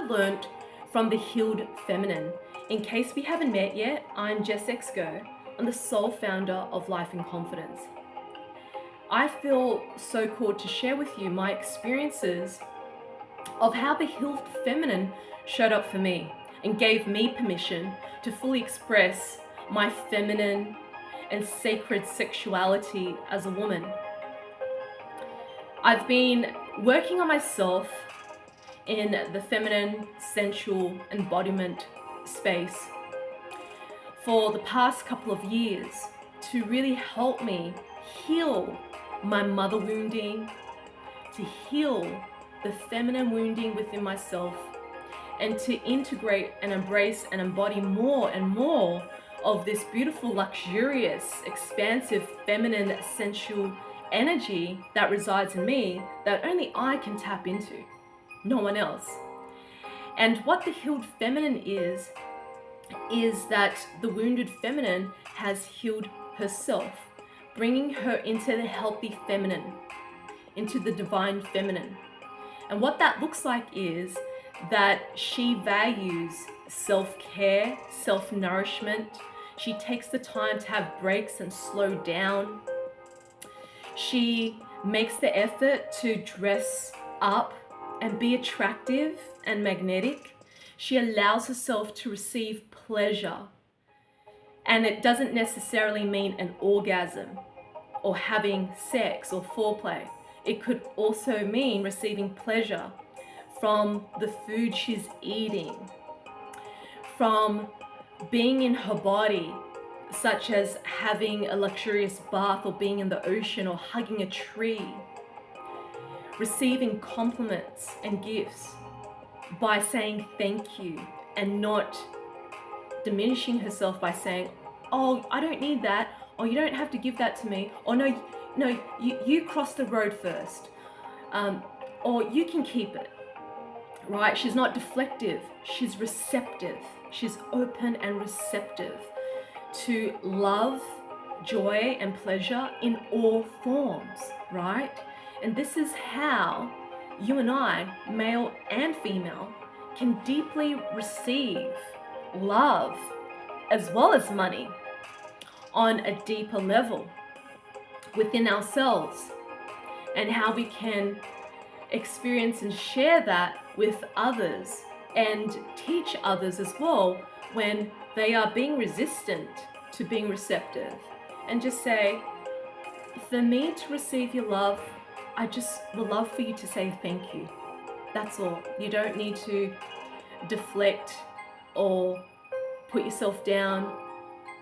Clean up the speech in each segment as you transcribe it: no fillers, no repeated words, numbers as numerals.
learned from the healed feminine. In case we haven't met yet, I'm Jess. I'm the sole founder of Life in Confidence. I feel so called to share with you my experiences of how the healed feminine showed up for me and gave me permission to fully express my feminine and sacred sexuality as a woman. I've been working on myself in the feminine sensual embodiment space for the past couple of years to really help me heal my mother wounding, to heal the feminine wounding within myself, and to integrate and embrace and embody more and more of this beautiful, luxurious, expansive, feminine, sensual energy that resides in me that only I can tap into, no one else. And what the healed feminine is that the wounded feminine has healed herself, bringing her into the healthy feminine, into the divine feminine. And what that looks like is that she values self-care, self-nourishment. She takes the time to have breaks and slow down. She makes the effort to dress up and be attractive and magnetic. She allows herself to receive pleasure. And it doesn't necessarily mean an orgasm or having sex or foreplay. It could also mean receiving pleasure from the food she's eating, from being in her body, such as having a luxurious bath or being in the ocean or hugging a tree, receiving compliments and gifts by saying thank you and not diminishing herself by saying, oh, I don't need that, or you don't have to give that to me, or no, you cross the road first, or you can keep it, right? She's not deflective, she's receptive, she's open and receptive to love, joy, and pleasure in all forms, right? And this is how you and I, male and female, can deeply receive love as well as money on a deeper level within ourselves, and how we can experience and share that with others and teach others as well when they are being resistant to being receptive, and just say, for me to receive your love, I just would love for you to say thank you. That's all. You don't need to deflect or put yourself down.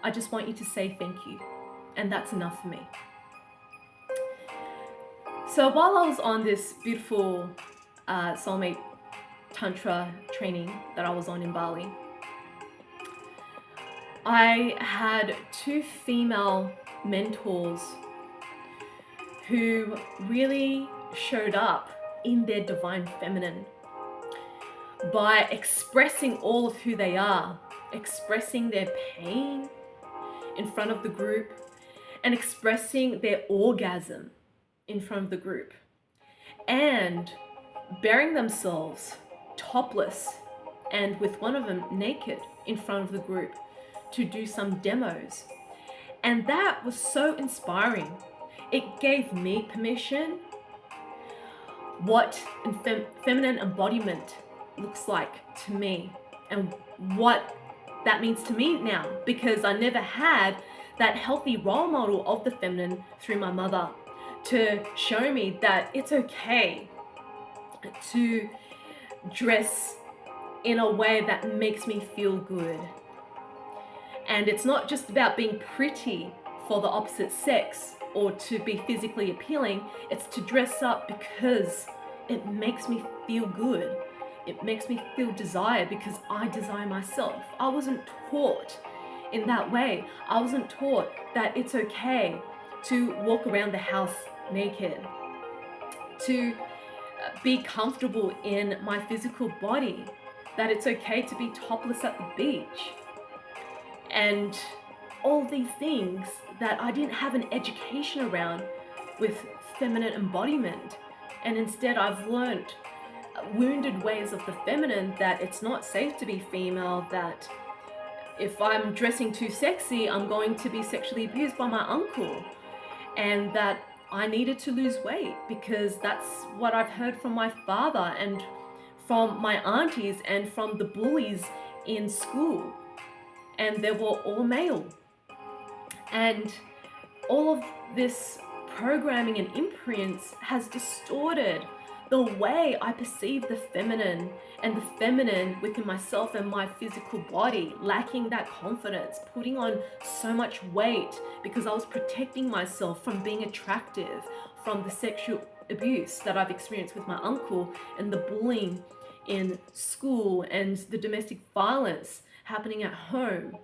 I just want you to say thank you, and that's enough for me. So while I was on this beautiful soulmate tantra training that I was on in Bali, I had two female mentors who really showed up in their divine feminine by expressing all of who they are, expressing their pain in front of the group, and expressing their orgasm in front of the group, and burying themselves topless and with one of them naked in front of the group to do some demos. And that was so inspiring. It gave me permission what feminine embodiment looks like to me, and what that means to me now, because I never had that healthy role model of the feminine through my mother to show me that it's okay to dress in a way that makes me feel good. And it's not just about being pretty for the opposite sex or to be physically appealing, it's to dress up because it makes me feel good. It makes me feel desired because I desire myself. I wasn't taught in that way. I wasn't taught that it's okay to walk around the house naked, to be comfortable in my physical body, that it's okay to be topless at the beach, and all these things that I didn't have an education around with feminine embodiment. And instead I've learned wounded ways of the feminine, that it's not safe to be female, that if I'm dressing too sexy, I'm going to be sexually abused by my uncle, and that I needed to lose weight because that's what I've heard from my father and from my aunties and from the bullies in school, and they were all male. And all of this programming and imprints has distorted the way I perceive the feminine, and the feminine within myself and my physical body, lacking that confidence, putting on so much weight because I was protecting myself from being attractive, from the sexual abuse that I've experienced with my uncle, and the bullying in school, and the domestic violence happening at home,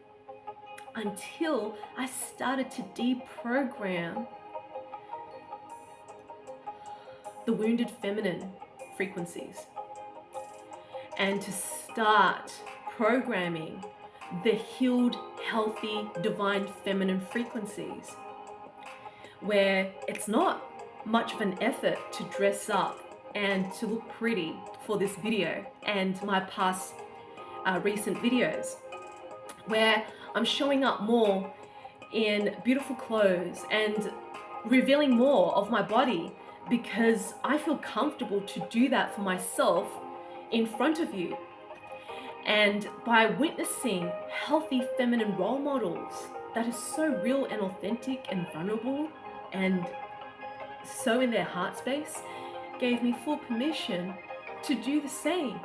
until I started to deprogram the wounded feminine frequencies and to start programming the healed, healthy, divine feminine frequencies, where it's not much of an effort to dress up and to look pretty for this video and my past recent videos, where I'm showing up more in beautiful clothes and revealing more of my body because I feel comfortable to do that for myself in front of you. And by witnessing healthy feminine role models that is so real and authentic and vulnerable and so in their heart space, gave me full permission to do the same.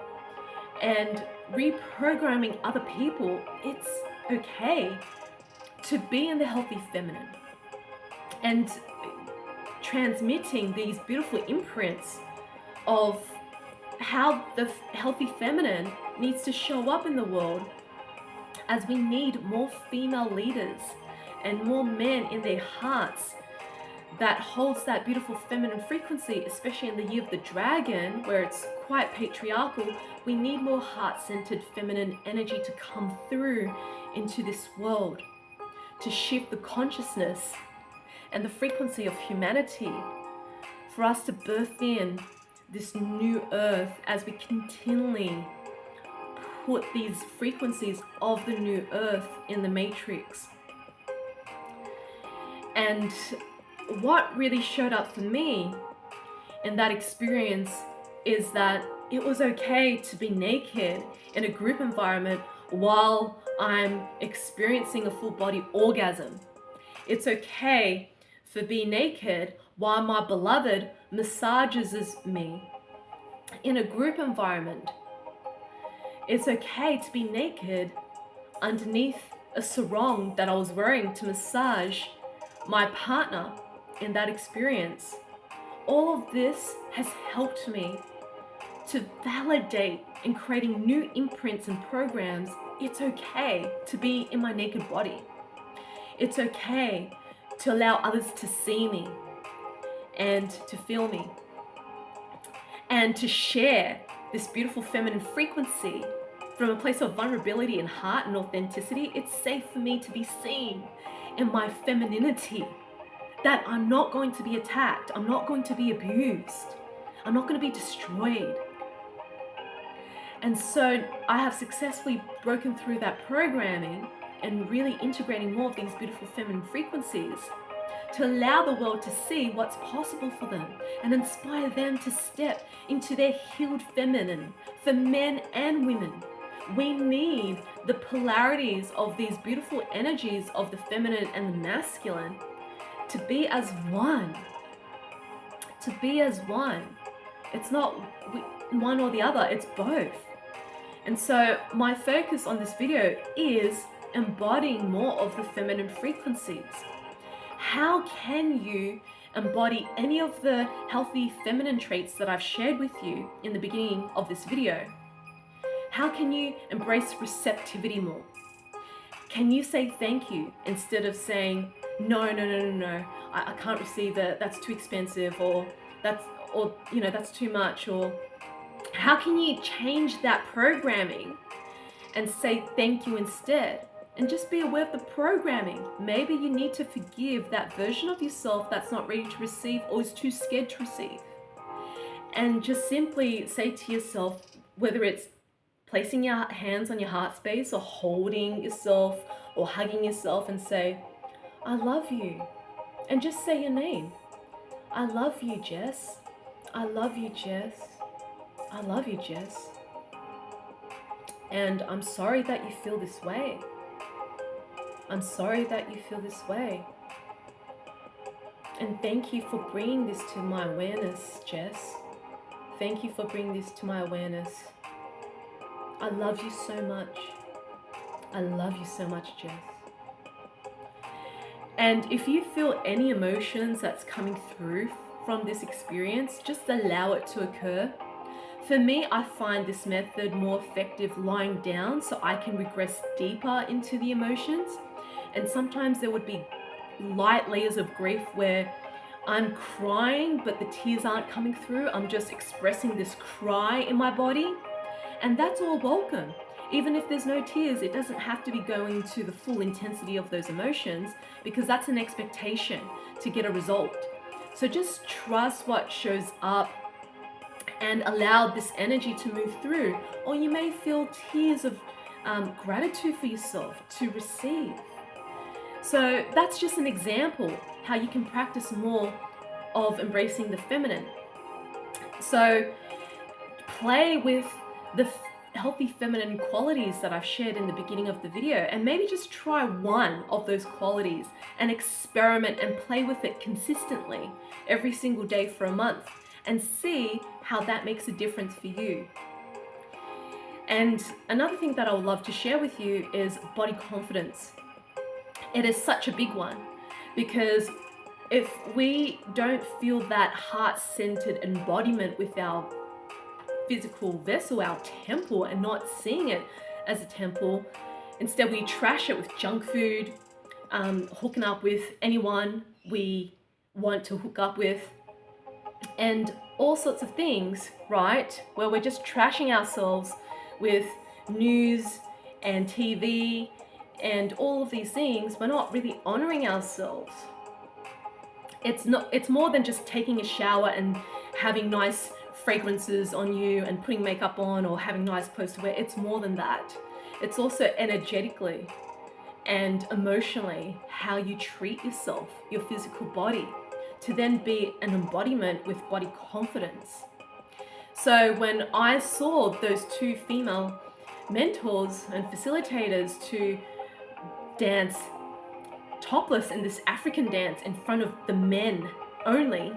And reprogramming other people, it's okay to be in the healthy feminine, and transmitting these beautiful imprints of how the healthy feminine needs to show up in the world, as we need more female leaders and more men in their hearts that holds that beautiful feminine frequency, especially in the year of the dragon, where it's quite patriarchal. We need more heart-centered feminine energy to come through into this world, to shift the consciousness and the frequency of humanity, for us to birth in this new earth as we continually put these frequencies of the new earth in the matrix. And what really showed up for me in that experience is that it was okay to be naked in a group environment while I'm experiencing a full body orgasm. It's okay for being naked while my beloved massages me in a group environment. It's okay to be naked underneath a sarong that I was wearing to massage my partner in that experience. All of this has helped me to validate in creating new imprints and programs. It's okay to be in my naked body. It's okay to allow others to see me and to feel me and to share this beautiful feminine frequency from a place of vulnerability and heart and authenticity. It's safe for me to be seen in my femininity, that I'm not going to be attacked, I'm not going to be abused, I'm not going to be destroyed. And so I have successfully broken through that programming and really integrating more of these beautiful feminine frequencies to allow the world to see what's possible for them and inspire them to step into their healed feminine for men and women. We need the polarities of these beautiful energies of the feminine and the masculine to be as one. To be as one. It's not one or the other, it's both. And so my focus on this video is embodying more of the feminine frequencies. How can you embody any of the healthy feminine traits that I've shared with you in the beginning of this video? How can you embrace receptivity more? Can you say thank you instead of saying, no, I can't receive it, that's too expensive, or that's too much? Or how can you change that programming and say thank you instead? And just be aware of the programming. Maybe you need to forgive that version of yourself that's not ready to receive or is too scared to receive. and just simply say to yourself, whether it's placing your hands on your heart space or holding yourself or hugging yourself, and say, I love you. And just say your name. I love you, Jess. I love you, Jess. I love you, Jess. And I'm sorry that you feel this way. I'm sorry that you feel this way. And thank you for bringing this to my awareness, Jess. Thank you for bringing this to my awareness. I love you so much. I love you so much, Jess. And if you feel any emotions that's coming through from this experience, just allow it to occur. For me, I find this method more effective lying down so I can regress deeper into the emotions. And sometimes there would be light layers of grief where I'm crying, but the tears aren't coming through. I'm just expressing this cry in my body. And that's all welcome. Even if there's no tears, it doesn't have to be going to the full intensity of those emotions, because that's an expectation to get a result. So just trust what shows up and allow this energy to move through. Or you may feel tears of gratitude for yourself to receive. So that's just an example how you can practice more of embracing the feminine. So play with the healthy feminine qualities that I've shared in the beginning of the video, and maybe just try one of those qualities and experiment and play with it consistently every single day for a month, and see how that makes a difference for you. And another thing that I would love to share with you is body confidence. It is such a big one, because if we don't feel that heart-centered embodiment with our physical vessel, our temple, and not seeing it as a temple, instead we trash it with junk food, hooking up with anyone we want to hook up with, and all sorts of things, right? Where we're just trashing ourselves with news and TV and all of these things. We're not really honoring ourselves. It's more than just taking a shower and having nice fragrances on you and putting makeup on or having nice clothes to wear. It's more than that. It's also energetically and emotionally how you treat yourself, your physical body, to then be an embodiment with body confidence. So when I saw those two female mentors and facilitators to dance topless in this African dance in front of the men only,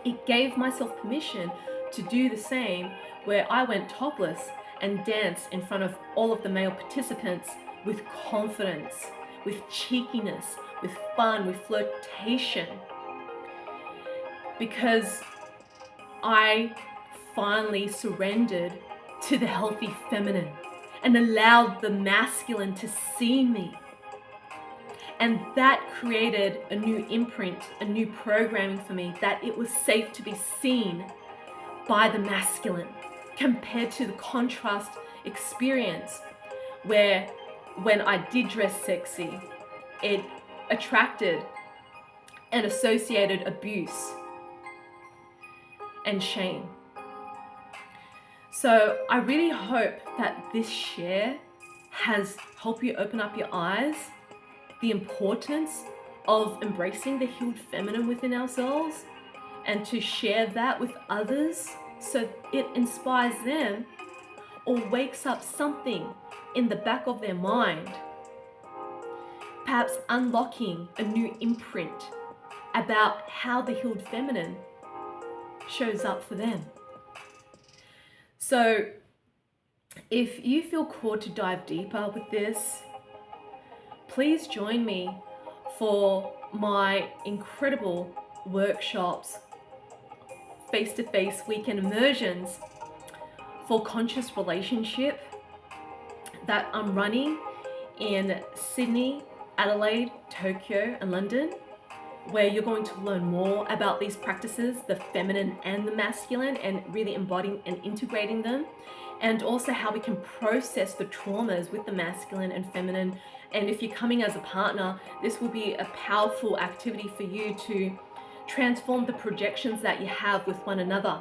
it gave myself permission to do the same, where I went topless and danced in front of all of the male participants with confidence, with cheekiness, with fun, with flirtation. Because I finally surrendered to the healthy feminine and allowed the masculine to see me. And that created a new imprint, a new programming for me, that it was safe to be seen by the masculine, compared to the contrast experience where when I did dress sexy, it attracted and associated abuse and shame. So I really hope that this share has helped you open up your eyes, the importance of embracing the healed feminine within ourselves, and to share that with others so it inspires them or wakes up something in the back of their mind, perhaps unlocking a new imprint about how the healed feminine shows up for them. So if you feel called to dive deeper with this, please join me for my incredible workshops, face-to-face weekend immersions for conscious relationship that I'm running in Sydney, Adelaide, Tokyo, and London, where you're going to learn more about these practices, the feminine and the masculine, and really embodying and integrating them, and also how we can process the traumas with the masculine and feminine. And if you're coming as a partner, this will be a powerful activity for you to transform the projections that you have with one another.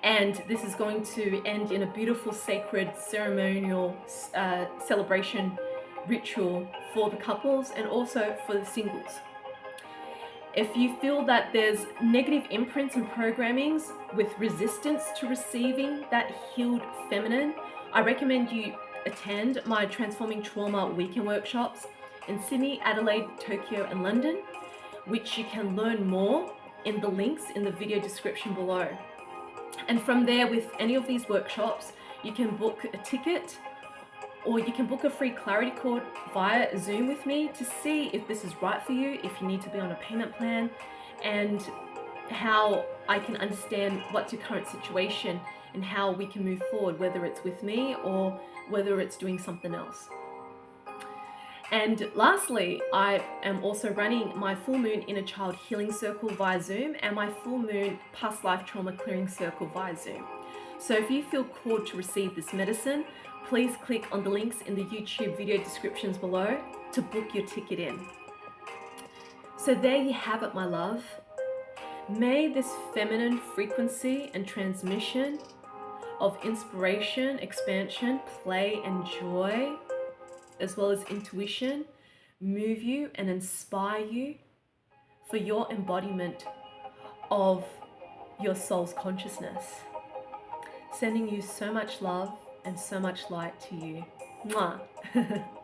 And this is going to end in a beautiful sacred ceremonial celebration ritual for the couples and also for the singles. If you feel that there's negative imprints and programmings with resistance to receiving that healed feminine, I recommend you attend my Transforming Trauma weekend workshops in Sydney, Adelaide, Tokyo, and London, which you can learn more in the links in the video description below. And from there, with any of these workshops, you can book a ticket or you can book a free clarity call via Zoom with me to see if this is right for you, if you need to be on a payment plan, and how I can understand what's your current situation and how we can move forward, whether it's with me or whether it's doing something else. And lastly, I am also running my full moon inner child healing circle via Zoom and my full moon past life trauma clearing circle via Zoom. So if you feel called to receive this medicine, please click on the links in the YouTube video descriptions below to book your ticket in. So there you have it, my love. May this feminine frequency and transmission of inspiration, expansion, play, and joy, as well as intuition, move you and inspire you for your embodiment of your soul's consciousness. Sending you so much love and so much light to you. Mwah.